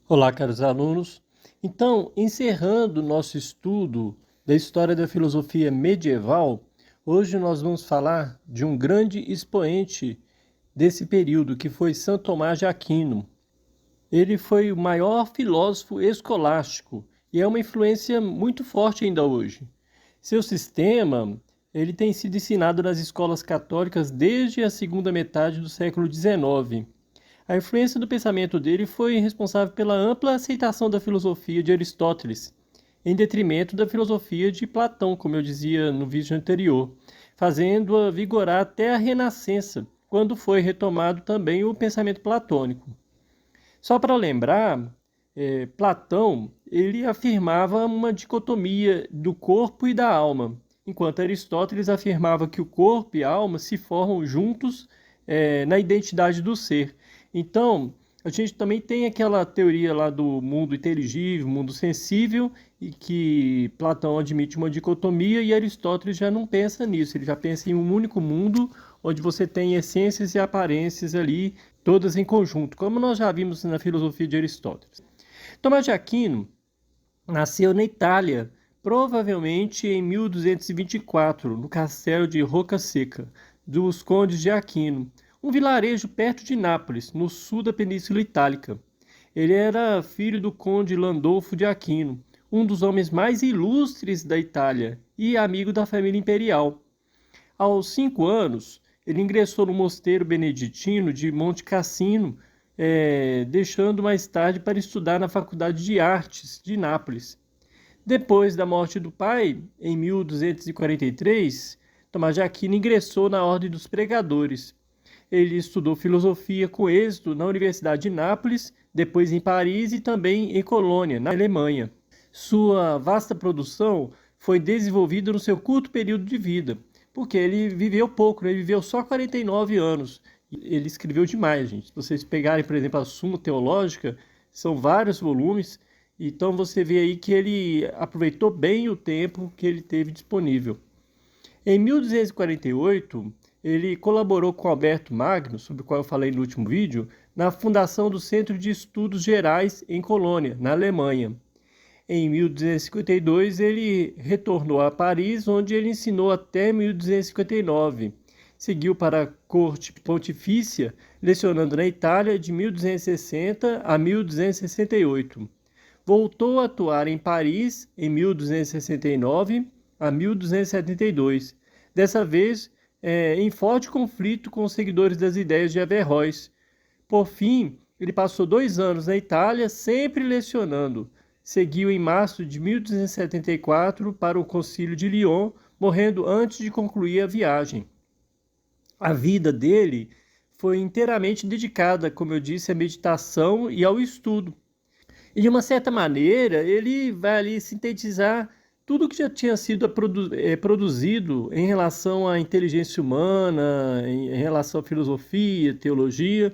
Olá, caros alunos. Então, encerrando nosso estudo da história da filosofia medieval, hoje nós vamos falar de um grande expoente desse período, que foi Santo Tomás de Aquino. Ele foi o maior filósofo escolástico e é uma influência muito forte ainda hoje. Seu sistema, ele tem sido ensinado nas escolas católicas desde a segunda metade do século XIX. A influência do pensamento dele foi responsável pela ampla aceitação da filosofia de Aristóteles, em detrimento da filosofia de Platão, como eu dizia no vídeo anterior, fazendo-a vigorar até a Renascença, quando foi retomado também o pensamento platônico. Só para lembrar, Platão ele afirmava uma dicotomia do corpo e da alma, enquanto Aristóteles afirmava que o corpo e a alma se formam juntos na identidade do ser. Então, a gente também tem aquela teoria lá do mundo inteligível, mundo sensível, e que Platão admite uma dicotomia e Aristóteles já não pensa nisso, ele já pensa em um único mundo onde você tem essências e aparências ali, todas em conjunto, como nós já vimos na filosofia de Aristóteles. Tomás de Aquino nasceu na Itália, provavelmente em 1224, no castelo de Roccaseca, dos Condes de Aquino, um vilarejo perto de Nápoles, no sul da Península Itálica. Ele era filho do conde Landolfo de Aquino, um dos homens mais ilustres da Itália e amigo da família imperial. Aos 5 anos, ele ingressou no mosteiro beneditino de Monte Cassino, deixando mais tarde para estudar na Faculdade de Artes de Nápoles. Depois da morte do pai, em 1243, Tomás de Aquino ingressou na Ordem dos Pregadores. Ele estudou filosofia com êxito na Universidade de Nápoles, depois em Paris e também em Colônia, na Alemanha. Sua vasta produção foi desenvolvida no seu curto período de vida, porque ele viveu pouco, né? Ele viveu só 49 anos. Ele escreveu demais, gente. Se vocês pegarem, por exemplo, a Suma Teológica, são vários volumes, então você vê aí que ele aproveitou bem o tempo que ele teve disponível. Em 1248, ele colaborou com Alberto Magno, sobre o qual eu falei no último vídeo, na fundação do Centro de Estudos Gerais em Colônia, na Alemanha. Em 1252, ele retornou a Paris, onde ele ensinou até 1259. Seguiu para a corte pontifícia, lecionando na Itália de 1260 a 1268. Voltou a atuar em Paris em 1269 a 1272, dessa vez em forte conflito com os seguidores das ideias de Averroes. Por fim, ele passou 2 anos na Itália, sempre lecionando. Seguiu em março de 1274 para o Concílio de Lyon, morrendo antes de concluir a viagem. A vida dele foi inteiramente dedicada, como eu disse, à meditação e ao estudo. E de uma certa maneira, ele vai ali sintetizar tudo que já tinha sido produzido em relação à inteligência humana, em relação à filosofia, teologia.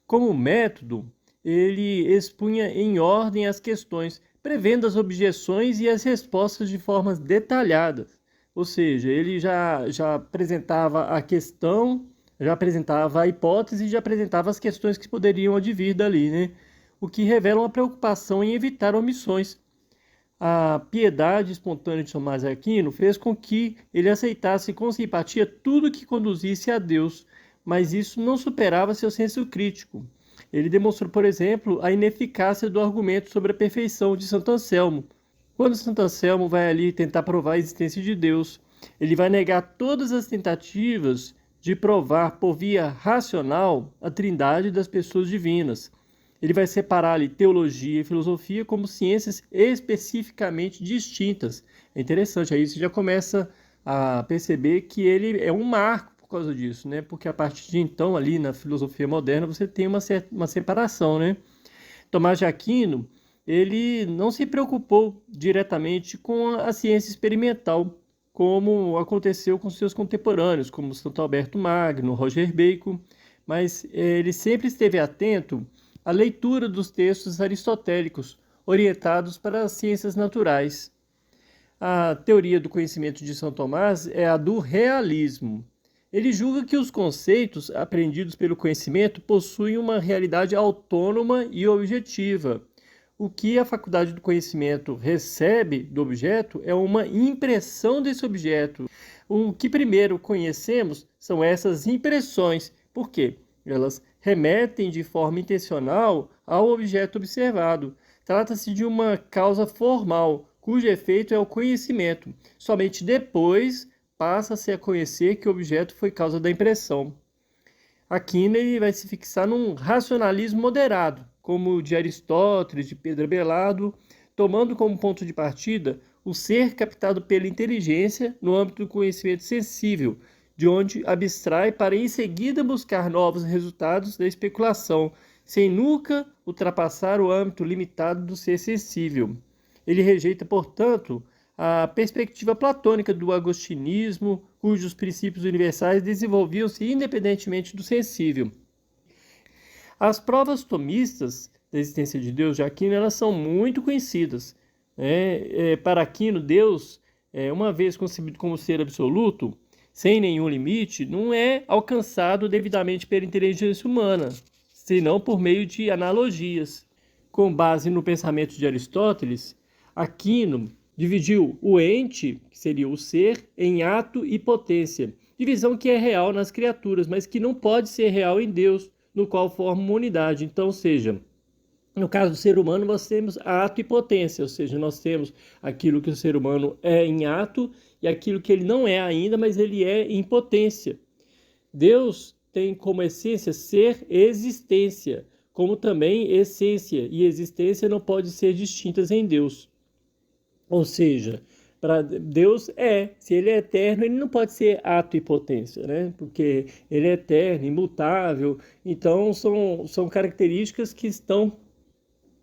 Como método, ele expunha em ordem as questões, prevendo as objeções e as respostas de formas detalhadas. Ou seja, ele já apresentava a questão, já apresentava a hipótese e já apresentava as questões que poderiam advir dali, né? O que revela uma preocupação em evitar omissões. A piedade espontânea de Tomás de Aquino fez com que ele aceitasse com simpatia tudo que conduzisse a Deus, mas isso não superava seu senso crítico. Ele demonstrou, por exemplo, a ineficácia do argumento sobre a perfeição de Santo Anselmo. Quando Santo Anselmo vai ali tentar provar a existência de Deus, ele vai negar todas as tentativas de provar por via racional a trindade das pessoas divinas. Ele vai separar ali teologia e filosofia como ciências especificamente distintas. É interessante, aí você já começa a perceber que ele é um marco por causa disso, né? Porque a partir de então, ali na filosofia moderna, você tem uma separação, né? Tomás de Aquino, ele não se preocupou diretamente com a ciência experimental, como aconteceu com seus contemporâneos, como Santo Alberto Magno, Roger Bacon, mas ele sempre esteve atento à leitura dos textos aristotélicos, orientados para as ciências naturais. A teoria do conhecimento de São Tomás é a do realismo. Ele julga que os conceitos aprendidos pelo conhecimento possuem uma realidade autônoma e objetiva. O que a faculdade do conhecimento recebe do objeto é uma impressão desse objeto. O que primeiro conhecemos são essas impressões. Por quê? Elas remetem de forma intencional ao objeto observado. Trata-se de uma causa formal, cujo efeito é o conhecimento. Somente depois passa-se a conhecer que o objeto foi causa da impressão. Aqui ele vai se fixar num racionalismo moderado, como o de Aristóteles, de Pedro Abelardo, tomando como ponto de partida o ser captado pela inteligência no âmbito do conhecimento sensível, de onde abstrai para em seguida buscar novos resultados da especulação, sem nunca ultrapassar o âmbito limitado do ser sensível. Ele rejeita, portanto, a perspectiva platônica do agostinismo, cujos princípios universais desenvolviam-se independentemente do sensível. As provas tomistas da existência de Deus de Aquino, elas são muito conhecidas. Para Aquino, Deus, uma vez concebido como ser absoluto, sem nenhum limite, não é alcançado devidamente pela inteligência humana, senão por meio de analogias. Com base no pensamento de Aristóteles, Aquino dividiu o ente, que seria o ser, em ato e potência, divisão que é real nas criaturas, mas que não pode ser real em Deus, no qual forma uma unidade. Então, ou seja, no caso do ser humano, nós temos ato e potência, ou seja, nós temos aquilo que o ser humano é em ato e aquilo que ele não é ainda, mas ele é em potência. Deus tem como essência ser existência, como também essência e existência não podem ser distintas em Deus. Ou seja, para Deus se ele é eterno, ele não pode ser ato e potência, né? Porque ele é eterno, imutável. Então, são características que estão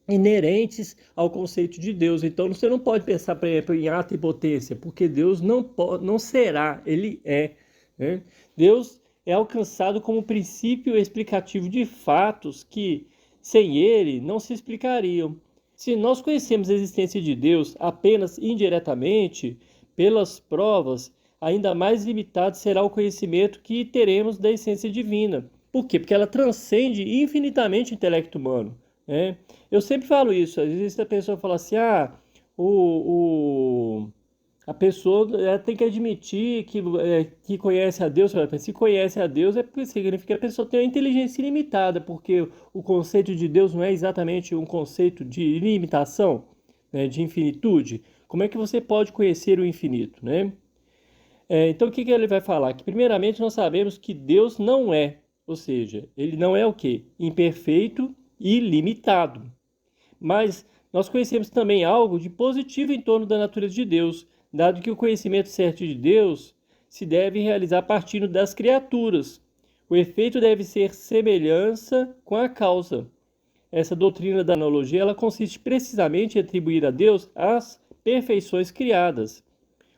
inerentes ao conceito de Deus. Então, você não pode pensar, por exemplo, em ato e potência, porque Deus não será, ele é. Né? Deus é alcançado como princípio explicativo de fatos que, sem ele, não se explicariam. Se nós conhecemos a existência de Deus apenas indiretamente, pelas provas, ainda mais limitado será o conhecimento que teremos da essência divina. Por quê? Porque ela transcende infinitamente o intelecto humano. Né? Eu sempre falo isso, às vezes a pessoa fala assim, a pessoa tem que admitir que conhece a Deus. Se conhece a Deus é porque significa que a pessoa tem uma inteligência ilimitada, porque o conceito de Deus não é exatamente um conceito de ilimitação, né, de infinitude. Como é que você pode conhecer o infinito, né? Então o que ele vai falar? Que primeiramente nós sabemos que Deus não é, ou seja, ele não é o quê? Imperfeito e limitado. Mas nós conhecemos também algo de positivo em torno da natureza de Deus, dado que o conhecimento certo de Deus se deve realizar partindo das criaturas. O efeito deve ser semelhança com a causa. Essa doutrina da analogia, ela consiste precisamente em atribuir a Deus as perfeições criadas.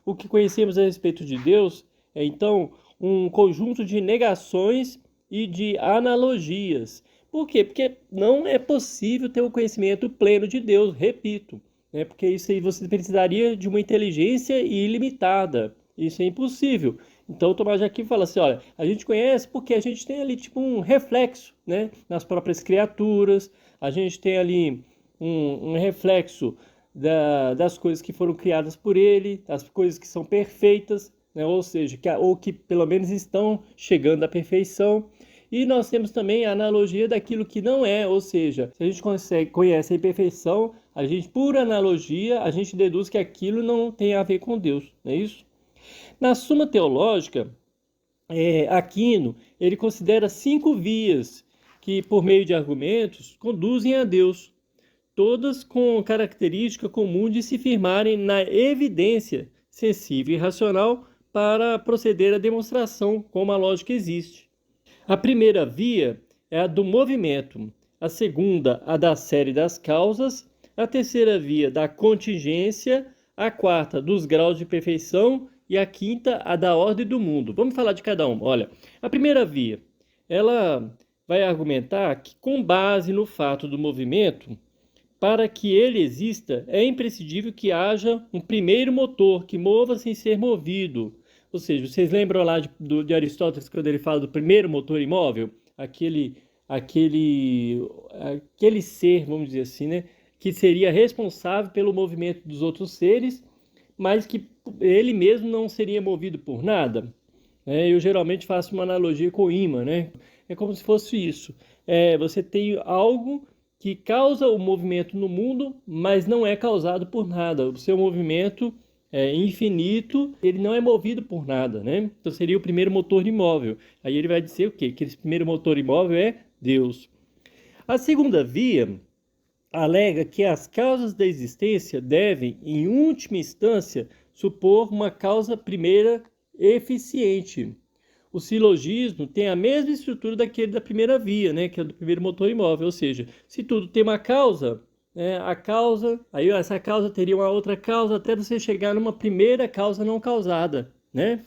O que conhecemos a respeito de Deus é, então, um conjunto de negações e de analogias. Por quê? Porque não é possível ter o conhecimento pleno de Deus, repito. Né? Porque isso aí você precisaria de uma inteligência ilimitada. Isso é impossível. Então, Tomás de Aquino fala assim, olha, a gente conhece porque a gente tem ali tipo um reflexo, né, nas próprias criaturas, a gente tem ali um reflexo das coisas que foram criadas por ele, as coisas que são perfeitas, né, ou seja, ou que pelo menos estão chegando à perfeição. E nós temos também a analogia daquilo que não é, ou seja, se a gente conhece a imperfeição, a gente, por analogia, a gente deduz que aquilo não tem a ver com Deus, não é isso? Na Suma Teológica, Aquino, ele considera 5 vias que, por meio de argumentos, conduzem a Deus, todas com característica comum de se firmarem na evidência sensível e racional para proceder à demonstração como a lógica existe. A primeira via é a do movimento, a segunda, a da série das causas, a terceira via da contingência, a quarta, dos graus de perfeição e a quinta, a da ordem do mundo. Vamos falar de cada uma. Olha, a primeira via, ela vai argumentar que, com base no fato do movimento, para que ele exista, é imprescindível que haja um primeiro motor que mova sem ser movido. Ou seja, vocês lembram lá de Aristóteles, quando ele fala do primeiro motor imóvel? Aquele ser, vamos dizer assim, né, que seria responsável pelo movimento dos outros seres, mas que ele mesmo não seria movido por nada. Eu geralmente faço uma analogia com o ímã, né? É como se fosse isso. Você tem algo que causa o movimento no mundo, mas não é causado por nada. O seu movimento é infinito, ele não é movido por nada, né? Então seria o primeiro motor imóvel. Aí ele vai dizer o quê? Que esse primeiro motor imóvel é Deus. A segunda via alega que as causas da existência devem, em última instância, supor uma causa primeira eficiente. O silogismo tem a mesma estrutura daquele da primeira via, né, que é do primeiro motor imóvel, ou seja, se tudo tem uma causa, aí essa causa teria uma outra causa até você chegar numa primeira causa não causada, né?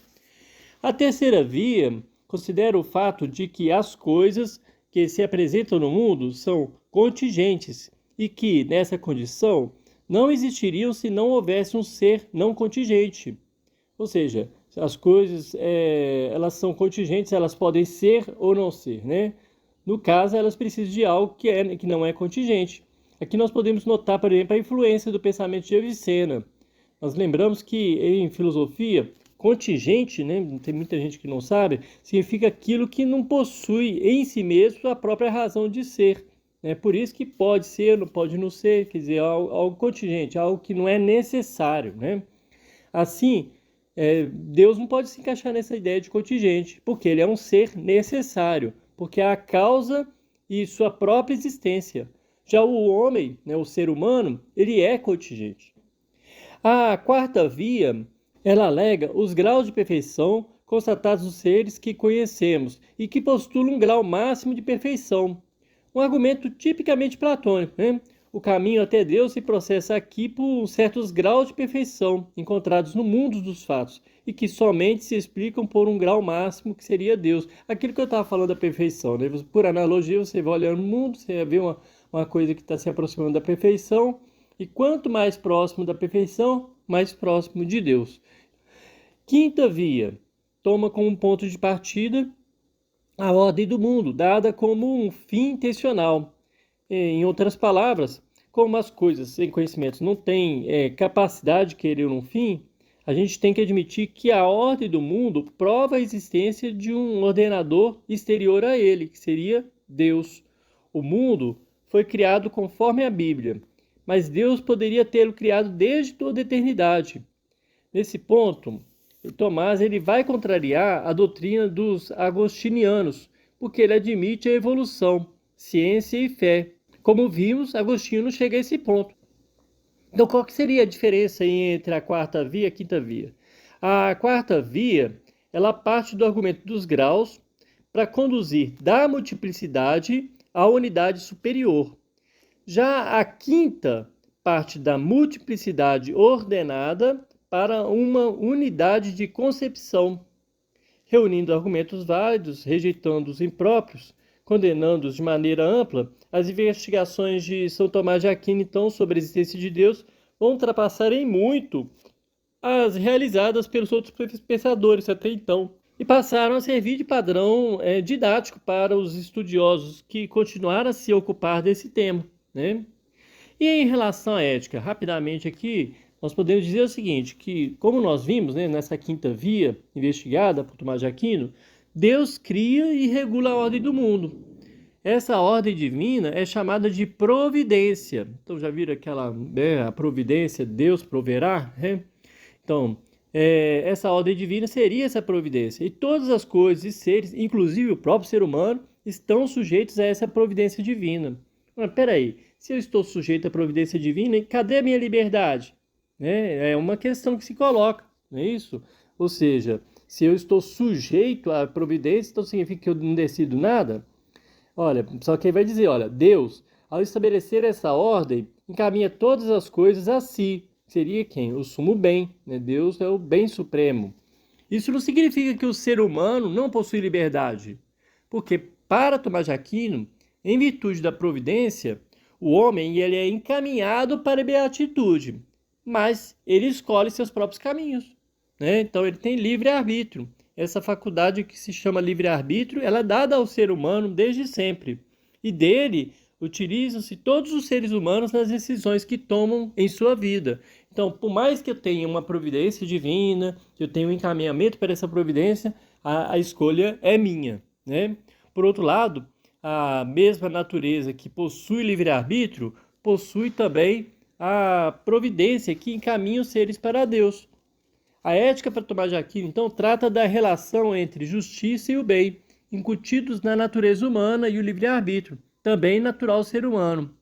A terceira via considera o fato de que as coisas que se apresentam no mundo são contingentes e que, nessa condição, não existiriam se não houvesse um ser não contingente. Ou seja, as coisas elas são contingentes, elas podem ser ou não ser, né? No caso, elas precisam de algo que não é contingente. Aqui nós podemos notar, por exemplo, a influência do pensamento de Avicena. Nós lembramos que em filosofia, contingente, né, tem muita gente que não sabe, significa aquilo que não possui em si mesmo a própria razão de ser. Por isso que pode ser, não pode não ser, quer dizer, algo contingente, algo que não é necessário, né? Assim, Deus não pode se encaixar nessa ideia de contingente, porque ele é um ser necessário, porque é a causa e sua própria existência. Já o homem, né, o ser humano, ele é contingente. A quarta via, ela alega os graus de perfeição constatados nos seres que conhecemos e que postulam um grau máximo de perfeição. Um argumento tipicamente platônico, né? O caminho até Deus se processa aqui por certos graus de perfeição encontrados no mundo dos fatos e que somente se explicam por um grau máximo que seria Deus. Aquilo que eu estava falando da perfeição, né? Por analogia, você vai olhando no mundo, você vê uma coisa que está se aproximando da perfeição e quanto mais próximo da perfeição, mais próximo de Deus. Quinta via, toma como ponto de partida a ordem do mundo, dada como um fim intencional. Em outras palavras, como as coisas sem conhecimento não têm capacidade de querer um fim, a gente tem que admitir que a ordem do mundo prova a existência de um ordenador exterior a ele, que seria Deus. O mundo foi criado conforme a Bíblia, mas Deus poderia tê-lo criado desde toda a eternidade. Nesse ponto, Tomás ele vai contrariar a doutrina dos agostinianos, porque ele admite a evolução, ciência e fé. Como vimos, Agostinho não chega a esse ponto. Então, qual que seria a diferença entre a quarta via e a quinta via? A quarta via, ela parte do argumento dos graus para conduzir da multiplicidade à unidade superior. Já a quinta parte da multiplicidade ordenada para uma unidade de concepção, reunindo argumentos válidos, rejeitando os impróprios, condenando-os de maneira ampla. As investigações de São Tomás de Aquino, então, sobre a existência de Deus, vão ultrapassar em muito as realizadas pelos outros pensadores até então, e passaram a servir de padrão didático para os estudiosos que continuaram a se ocupar desse tema, né? E em relação à ética, rapidamente aqui, nós podemos dizer o seguinte, que como nós vimos, né, nessa quinta via investigada por Tomás de Aquino, Deus cria e regula a ordem do mundo. Essa ordem divina é chamada de providência. Então já viram aquela, a providência, Deus proverá, né? Então, essa ordem divina seria essa providência. E todas as coisas e seres, inclusive o próprio ser humano, estão sujeitos a essa providência divina. Mas peraí, se eu estou sujeito à providência divina, cadê a minha liberdade? É uma questão que se coloca, não é isso? Ou seja, se eu estou sujeito à providência, então significa que eu não decido nada? Olha, só que aí vai dizer, olha, Deus, ao estabelecer essa ordem, encaminha todas as coisas a si. Seria quem? O sumo bem, né? Deus é o bem supremo. Isso não significa que o ser humano não possui liberdade, porque para Tomás de Aquino, em virtude da providência, o homem ele é encaminhado para a beatitude, mas ele escolhe seus próprios caminhos. né? Então ele tem livre-arbítrio. Essa faculdade que se chama livre-arbítrio, ela é dada ao ser humano desde sempre. E dele utilizam-se todos os seres humanos nas decisões que tomam em sua vida. Então, por mais que eu tenha uma providência divina, que eu tenha um encaminhamento para essa providência, a escolha é minha, né? Por outro lado, a mesma natureza que possui livre-arbítrio, possui também a providência que encaminha os seres para Deus. A ética para Tomás de Aquino, então, trata da relação entre justiça e o bem, incutidos na natureza humana e o livre-arbítrio, também natural ao ser humano.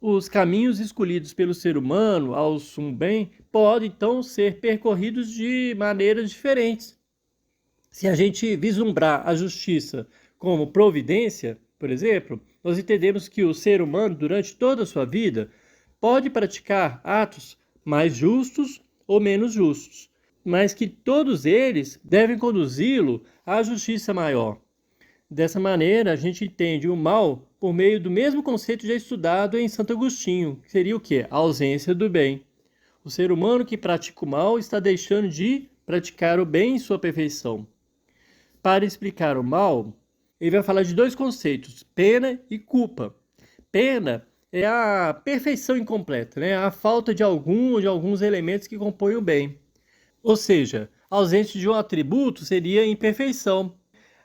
Os caminhos escolhidos pelo ser humano ao sumo bem podem, então, ser percorridos de maneiras diferentes. Se a gente vislumbrar a justiça como providência, por exemplo, nós entendemos que o ser humano, durante toda a sua vida, pode praticar atos mais justos ou menos justos, mas que todos eles devem conduzi-lo à justiça maior. Dessa maneira, a gente entende o mal por meio do mesmo conceito já estudado em Santo Agostinho, que seria o quê? A ausência do bem. O ser humano que pratica o mal está deixando de praticar o bem em sua perfeição. Para explicar o mal, ele vai falar de dois conceitos, pena e culpa. Pena é a perfeição incompleta, né? A falta de alguns elementos que compõem o bem. Ou seja, a ausência de um atributo seria imperfeição.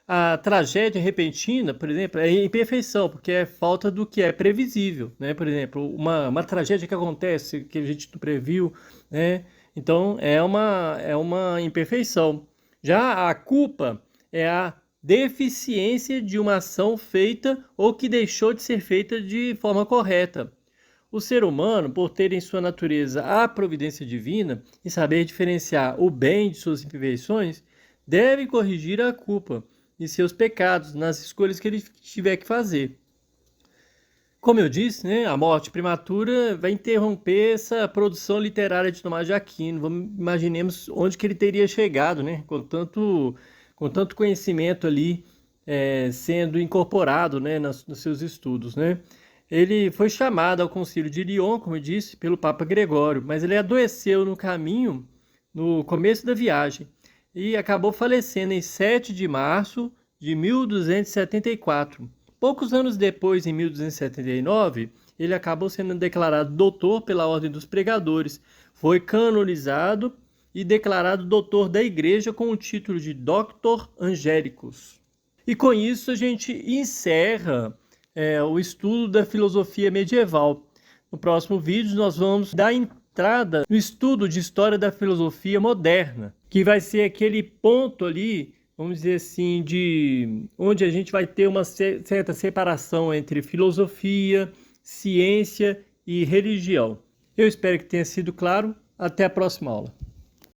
A tragédia repentina, por exemplo, é imperfeição, porque é falta do que é previsível, né? Por exemplo, uma tragédia que acontece, que a gente não previu, né? Então, é uma imperfeição. Já a culpa é a deficiência de uma ação feita ou que deixou de ser feita de forma correta. O ser humano, por ter em sua natureza a providência divina e saber diferenciar o bem de suas imperfeições, deve corrigir a culpa e seus pecados nas escolhas que ele tiver que fazer. Como eu disse, né, a morte prematura vai interromper essa produção literária de Tomás de Aquino. Imaginemos onde que ele teria chegado, né, com tanto conhecimento ali sendo incorporado, né, nos seus estudos, né. Ele foi chamado ao concílio de Lyon, como eu disse, pelo Papa Gregório, mas ele adoeceu no caminho, no começo da viagem, e acabou falecendo em 7 de março de 1274. Poucos anos depois, em 1279, ele acabou sendo declarado doutor pela Ordem dos Pregadores, foi canonizado e declarado doutor da Igreja com o título de Doctor Angelicus. E com isso a gente encerra o estudo da filosofia medieval. No próximo vídeo nós vamos dar entrada no estudo de história da filosofia moderna, que vai ser aquele ponto ali, vamos dizer assim, de onde a gente vai ter uma certa separação entre filosofia, ciência e religião. Eu espero que tenha sido claro. Até a próxima aula.